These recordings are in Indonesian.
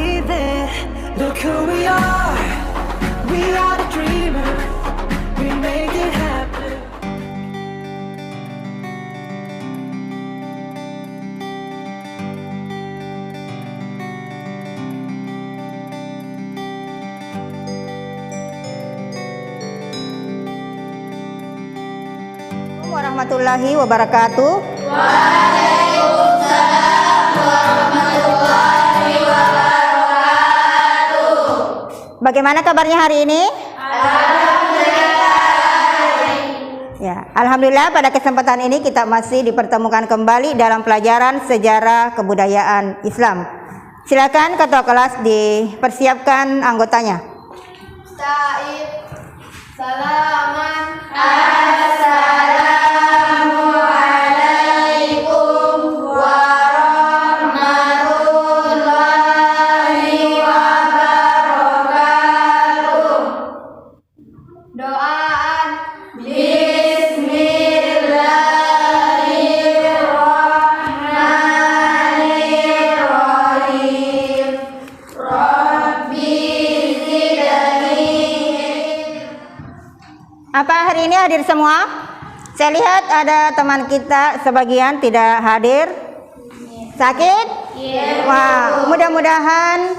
believe it. Look who we are the dreamers, we make it happen. Warahmatullahi wabarakatuh. Waalaikumsalam warahmatullahi wabarakatuh. Bagaimana kabarnya hari ini? Ya, alhamdulillah pada kesempatan ini kita masih dipertemukan kembali dalam pelajaran sejarah kebudayaan Islam. Silakan ketua kelas dipersiapkan anggotanya. Said, salaman, assalamualaikum warahmatullahi wabarakatuh. Doaan Bismillahirrahmanirrahim. Rabbi zidni. Apa hari ini hadir semua? Saya lihat ada teman kita sebagian tidak hadir. Sakit? Wah, mudah-mudahan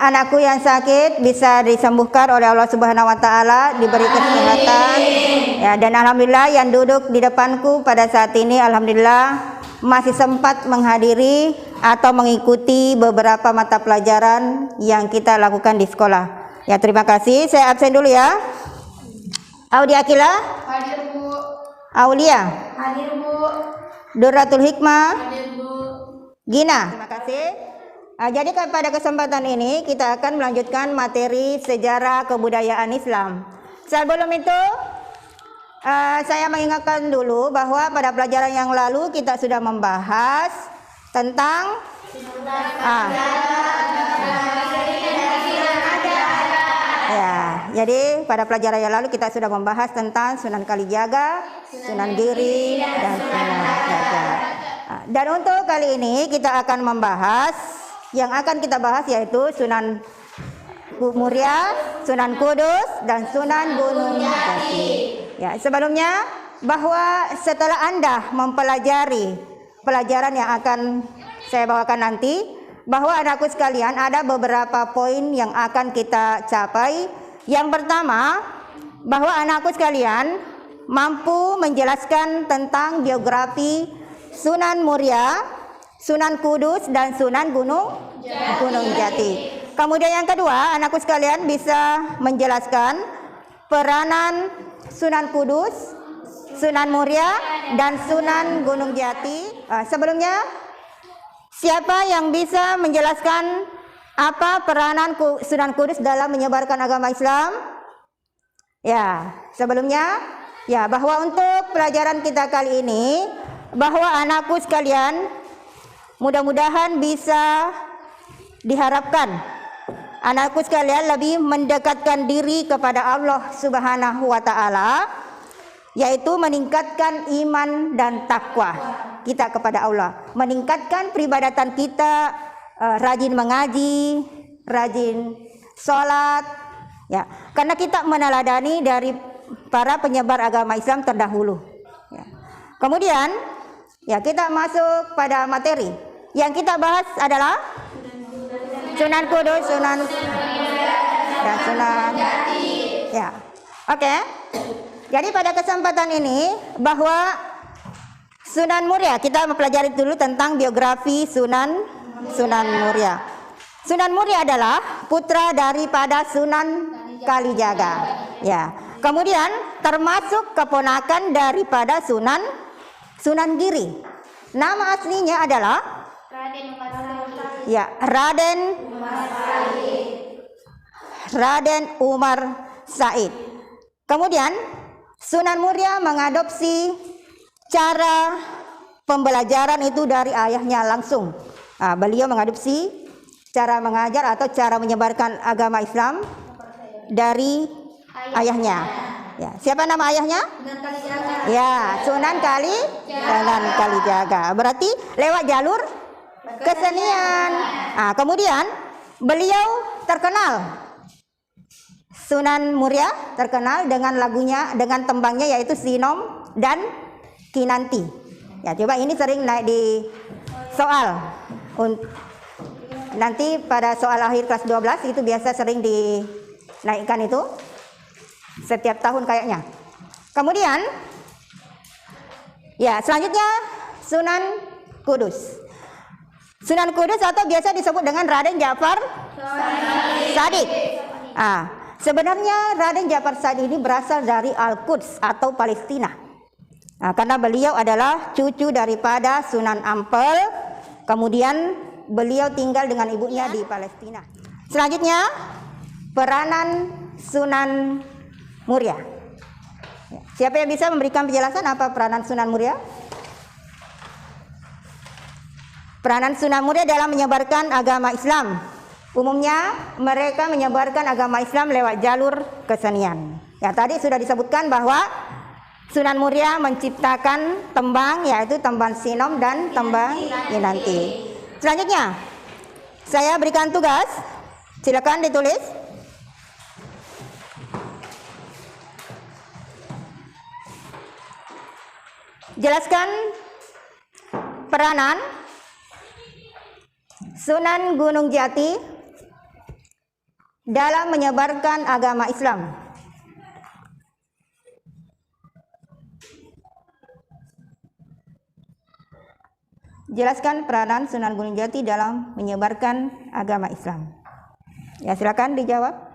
anakku yang sakit bisa disembuhkan oleh Allah Subhanahu wa taala, diberi kesehatan. Ya, dan alhamdulillah yang duduk di depanku pada saat ini alhamdulillah masih sempat menghadiri atau mengikuti beberapa mata pelajaran yang kita lakukan di sekolah. Ya, terima kasih. Saya absen dulu ya. Audi Akila, Hadir Bu. Aulia, Hadir Bu. Durratul Hikmah, Hadir Bu. Gina. Terima kasih. Jadi pada kesempatan ini kita akan melanjutkan materi sejarah kebudayaan Islam. Sebelum itu, saya mengingatkan dulu bahwa pada pelajaran yang lalu kita sudah membahas tentang ya, jadi pada pelajaran yang lalu kita sudah membahas tentang Sunan Kalijaga, Sunan Giri, dan Sunan Jaga. Dan untuk kali ini kita akan membahas, yang akan kita bahas yaitu Sunan Muria, Sunan Kudus, dan Sunan Gunung Jati. Ya, sebelumnya bahwa setelah Anda mempelajari pelajaran yang akan saya bawakan nanti, bahwa anakku sekalian ada beberapa poin yang akan kita capai. Yang pertama, bahwa anakku sekalian mampu menjelaskan tentang biografi Sunan Muria, Sunan Kudus, dan Sunan Gunung Jati. Kemudian yang kedua, anakku sekalian bisa menjelaskan peranan Sunan Kudus, Sunan Muria, dan Sunan Gunung Jati. Sebelumnya, siapa yang bisa menjelaskan apa peranan Sunan Kudus dalam menyebarkan agama Islam? Ya, sebelumnya, ya, bahwa untuk pelajaran kita kali ini, bahwa anakku sekalian mudah-mudahan bisa diharapkan anakku sekalian lebih mendekatkan diri kepada Allah Subhanahu wa taala, yaitu meningkatkan iman dan takwa kita kepada Allah, meningkatkan peribadatan kita, rajin mengaji, rajin sholat, ya, karena kita meneladani dari para penyebar agama Islam terdahulu. Ya. Kemudian, ya, kita masuk pada materi. Yang kita bahas adalah Sunan Kudus, Sunan dan Sunan. Ya, oke. Jadi pada kesempatan ini bahwa Sunan Muria, kita mempelajari dulu tentang biografi Sunan Muria. Sunan Muria adalah putra daripada Sunan Kalijaga. Ya. Kemudian termasuk keponakan daripada Sunan Giri. Nama aslinya adalah Raden Umar Said. Kemudian Sunan Muria mengadopsi cara pembelajaran itu dari ayahnya langsung. Beliau mengadopsi cara mengajar atau cara menyebarkan agama Islam dari ayahnya. Ya, siapa nama ayahnya? Sunan Kalijaga. Ya, Sunan Kalijaga. Berarti lewat jalur kesenian. Kemudian beliau terkenal, Sunan Muria terkenal dengan lagunya, dengan tembangnya yaitu Sinom dan Kinanti. Ya, coba ini sering naik di soal. Nanti pada soal akhir kelas 12 itu biasa sering dinaikkan itu setiap tahun kayaknya. Kemudian ya, selanjutnya Sunan Kudus. Sunan Kudus atau biasa disebut dengan Raden Ja'far Shadiq. Sebenarnya Raden Ja'far Shadiq ini berasal dari Al-Quds atau Palestina. Karena beliau adalah cucu daripada Sunan Ampel, kemudian beliau tinggal dengan ibunya di Palestina. Selanjutnya peranan Sunan Muria. Siapa yang bisa memberikan penjelasan apa peranan Sunan Muria? Peranan Sunan Muria dalam menyebarkan agama Islam. Umumnya mereka menyebarkan agama Islam lewat jalur kesenian. Ya, tadi sudah disebutkan bahwa Sunan Muria menciptakan tembang, yaitu tembang Sinom dan tembang Kinanti. Selanjutnya saya berikan tugas, silakan ditulis. Jelaskan peranan Sunan Gunung Jati dalam menyebarkan agama Islam. Jelaskan peranan Sunan Gunung Jati dalam menyebarkan agama Islam. Ya, silakan dijawab.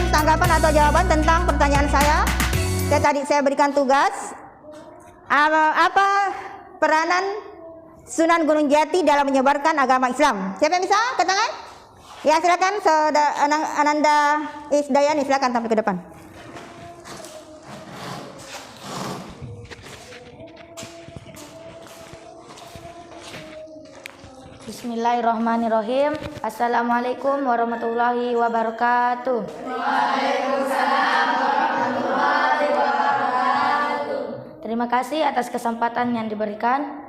Tanggapan atau jawaban tentang pertanyaan saya. Tadi saya berikan tugas, apa peranan Sunan Gunung Jati dalam menyebarkan agama Islam? Siapa yang bisa? Katakan. Ya, silakan Saudara Ananda Isdayani, silakan tampil ke depan. Bismillahirrahmanirrahim. Assalamualaikum warahmatullahi wabarakatuh. Waalaikumsalam warahmatullahi wabarakatuh. Terima kasih atas kesempatan yang diberikan.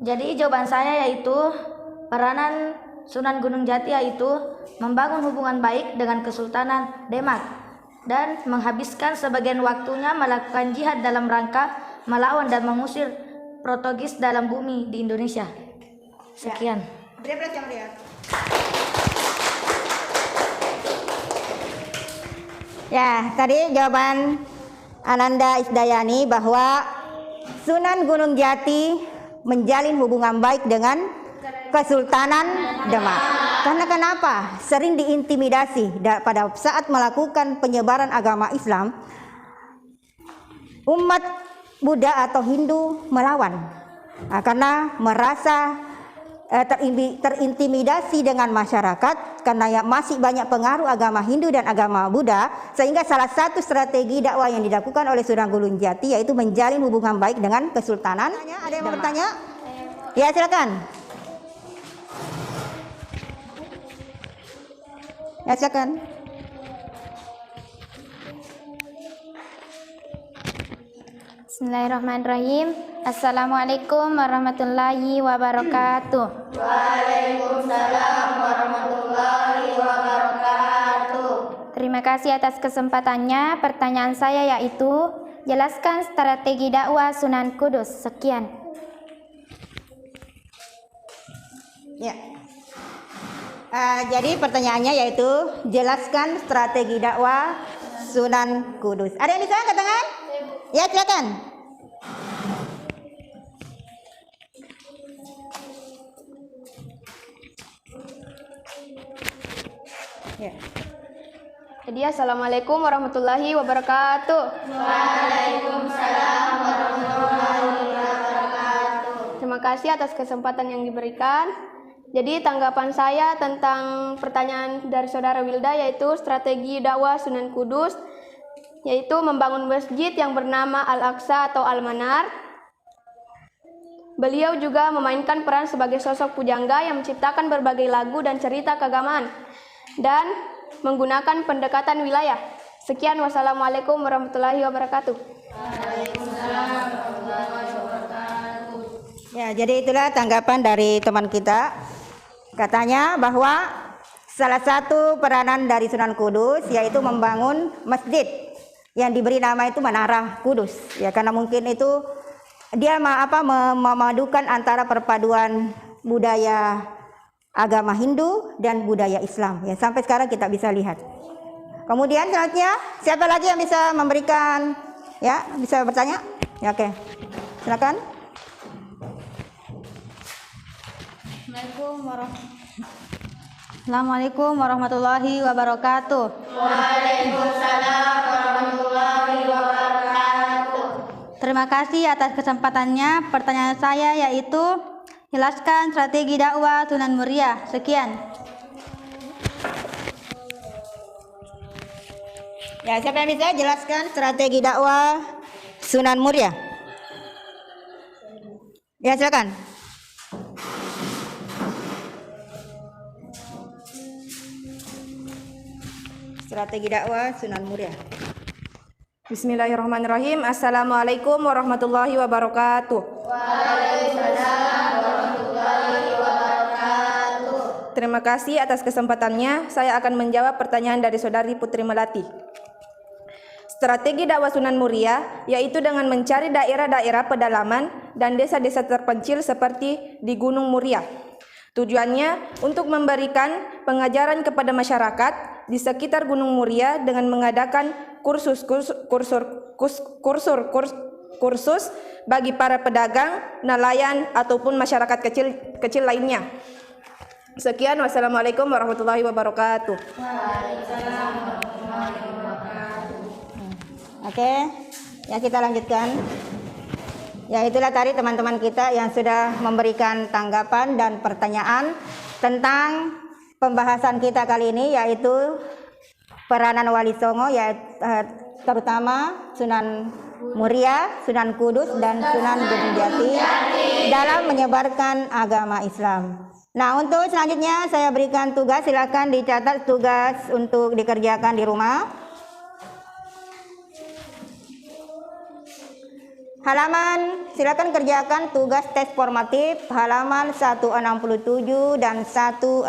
Jadi jawaban saya yaitu peranan Sunan Gunung Jati yaitu membangun hubungan baik dengan Kesultanan Demak dan menghabiskan sebagian waktunya melakukan jihad dalam rangka melawan dan mengusir Portugis dalam bumi di Indonesia. Sekian. Ya, tadi jawaban Ananda Isdayani bahwa Sunan Gunung Jati menjalin hubungan baik dengan Kesultanan Demak. Karena kenapa? Sering diintimidasi pada saat melakukan penyebaran agama Islam. Umat Buddha atau Hindu melawan karena merasa terintimidasi dengan masyarakat karena masih banyak pengaruh agama Hindu dan agama Buddha, sehingga salah satu strategi dakwah yang dilakukan oleh Sunan Gunung Jati yaitu menjalin hubungan baik dengan Kesultanan. Ada yang mau bertanya? Ya, silakan. Ya, silakan. Bismillahirrahmanirrahim. Assalamualaikum warahmatullahi wabarakatuh. Waalaikumsalam warahmatullahi wabarakatuh. Terima kasih atas kesempatannya. Pertanyaan saya yaitu, jelaskan strategi dakwah Sunan Kudus. Sekian. Ya. Jadi pertanyaannya yaitu, jelaskan strategi dakwah Sunan Kudus. Ada yang bisa katakan? Ya, silakan. Ya. Jadi assalamualaikum warahmatullahi wabarakatuh. Waalaikumsalam warahmatullahi wabarakatuh. Terima kasih atas kesempatan yang diberikan. Jadi tanggapan saya tentang pertanyaan dari Saudara Wilda yaitu strategi dakwah Sunan Kudus, yaitu membangun masjid yang bernama Al-Aqsa atau Al-Manar. Beliau juga memainkan peran sebagai sosok pujangga yang menciptakan berbagai lagu dan cerita keagamaan dan menggunakan pendekatan wilayah. Sekian, wassalamualaikum warahmatullahi wabarakatuh. Ya, jadi itulah tanggapan dari teman kita. Katanya bahwa salah satu peranan dari Sunan Kudus yaitu membangun masjid yang diberi nama itu Menara Kudus. Ya, karena mungkin itu dia memadukan antara perpaduan budaya agama Hindu dan budaya Islam. Ya, sampai sekarang kita bisa lihat. Kemudian selanjutnya siapa lagi yang bisa memberikan, ya, bisa bertanya? Ya, oke. Silakan. Assalamualaikum warahmatullahi wabarakatuh. Waalaikumsalam warahmatullahi wabarakatuh. Terima kasih atas kesempatannya. Pertanyaan saya yaitu jelaskan strategi dakwah Sunan Muria. Sekian. Ya, siapa yang bisa jelaskan strategi dakwah Sunan Muria? Ya, silakan. Strategi dakwah Sunan Muria. Bismillahirrahmanirrahim. Assalamualaikum warahmatullahi wabarakatuh. Waalaikumsalam warahmatullahi wabarakatuh. Terima kasih atas kesempatannya. Saya akan menjawab pertanyaan dari Saudari Putri Melati. Strategi dakwah Sunan Muria yaitu dengan mencari daerah-daerah pedalaman dan desa-desa terpencil seperti di Gunung Muria. Tujuannya untuk memberikan pengajaran kepada masyarakat di sekitar Gunung Muria dengan mengadakan kursus bagi para pedagang, nelayan ataupun masyarakat kecil lainnya. Sekian, wassalamualaikum warahmatullahi wabarakatuh. Oke, ya kita lanjutkan. Ya, itulah tadi teman-teman kita yang sudah memberikan tanggapan dan pertanyaan tentang pembahasan kita kali ini, yaitu peranan Wali Songo, terutama Sunan Muria, Sunan Kudus, dan Sunan Gunung Jati dalam menyebarkan agama Islam. Nah, untuk selanjutnya saya berikan tugas, silakan dicatat tugas untuk dikerjakan di rumah. Halaman, silakan kerjakan tugas tes formatif halaman 167 dan 169.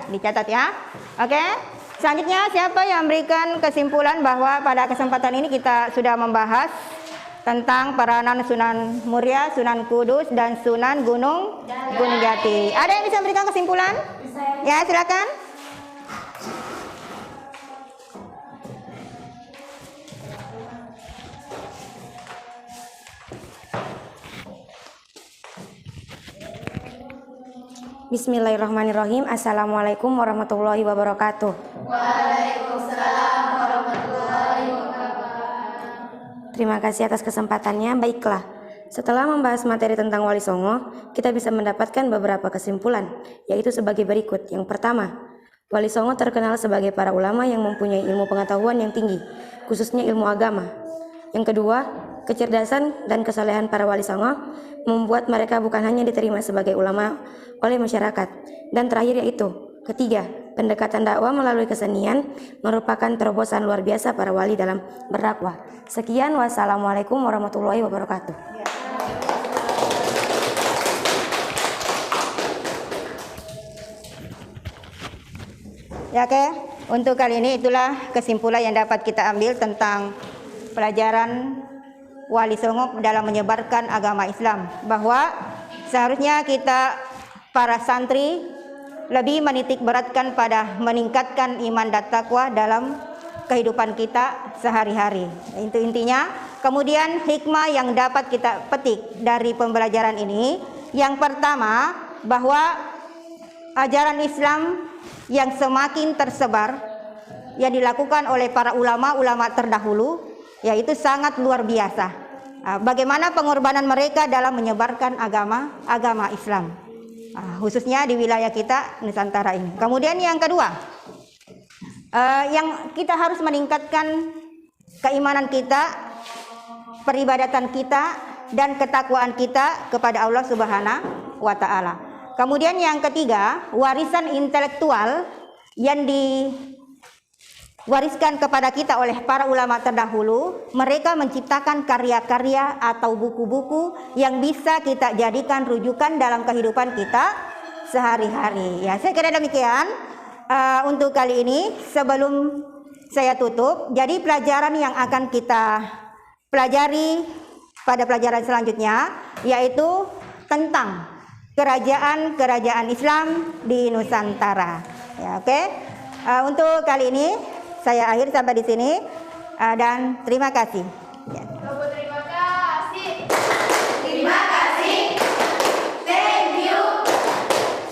Dicatat ya. Oke. Selanjutnya siapa yang memberikan kesimpulan bahwa pada kesempatan ini kita sudah membahas tentang peranan Sunan Muria, Sunan Kudus, dan Sunan Gunung Jati. Ada yang bisa memberikan kesimpulan? Ya, silakan. Bismillahirrahmanirrahim. Assalamualaikum warahmatullahi wabarakatuh. Waalaikumsalam warahmatullahi wabarakatuh. Terima kasih atas kesempatannya. Baiklah, setelah membahas materi tentang Wali Songo, kita bisa mendapatkan beberapa kesimpulan, yaitu sebagai berikut. Yang pertama, Wali Songo terkenal sebagai para ulama yang mempunyai ilmu pengetahuan yang tinggi, khususnya ilmu agama. Yang kedua, kecerdasan dan kesalehan para Wali Songo membuat mereka bukan hanya diterima sebagai ulama oleh masyarakat. Dan terakhir yaitu, ketiga, pendekatan dakwah melalui kesenian merupakan terobosan luar biasa para wali dalam berdakwah. Sekian, wassalamualaikum warahmatullahi wabarakatuh. Ya, oke. Untuk kali ini itulah kesimpulan yang dapat kita ambil tentang pelajaran Wali Songo dalam menyebarkan agama Islam, bahwa seharusnya kita para santri lebih menitik beratkan pada meningkatkan iman dan takwa dalam kehidupan kita sehari-hari. Itu intinya. Kemudian hikmah yang dapat kita petik dari pembelajaran ini, yang pertama, bahwa ajaran Islam yang semakin tersebar yang dilakukan oleh para ulama-ulama terdahulu, yaitu sangat luar biasa. bagaimana pengorbanan mereka dalam menyebarkan agama Islam, khususnya di wilayah kita Nusantara ini. Kemudian yang kedua, yang kita harus meningkatkan keimanan kita, peribadatan kita, dan ketakwaan kita kepada Allah Subhanahu wa Ta'ala. Kemudian yang ketiga, warisan intelektual yang diwariskan kepada kita oleh para ulama terdahulu. Mereka menciptakan karya-karya atau buku-buku yang bisa kita jadikan rujukan dalam kehidupan kita sehari-hari. Ya, saya kira demikian untuk kali ini. Sebelum saya tutup, jadi pelajaran yang akan kita pelajari pada pelajaran selanjutnya yaitu tentang kerajaan-kerajaan Islam di Nusantara. Ya, oke. Untuk kali ini saya akhir sampai di sini dan terima kasih. Ya. Terima kasih. Terima kasih. Thank you.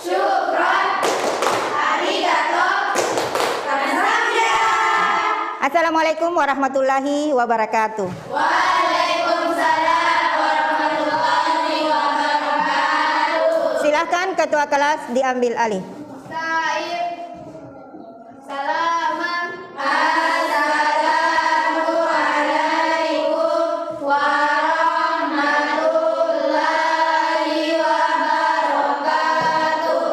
Syukron. Arigato. Kamsahamnida. Assalamualaikum warahmatullahi wabarakatuh. Waalaikumsalam warahmatullahi wabarakatuh. Silakan ketua kelas diambil alih. Salaman. Assalamualaikum warahmatullahi wabarakatuh.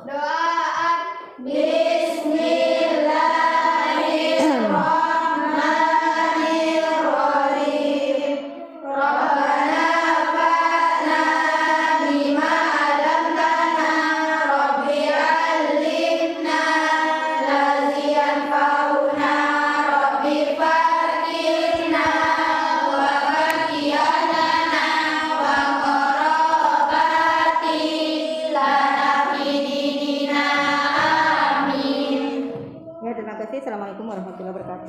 Doaan. Bismillahirrahmanirrahim. Rabbana fa'na bima 'allamtana. Rabbi 'allimna allazi yanfa'una. Rabbi fakirna wa fakiyadana wa qarabati lana fi dinina. Amin. Ya, terima kasih. Assalamualaikum warahmatullahi wabarakatuh.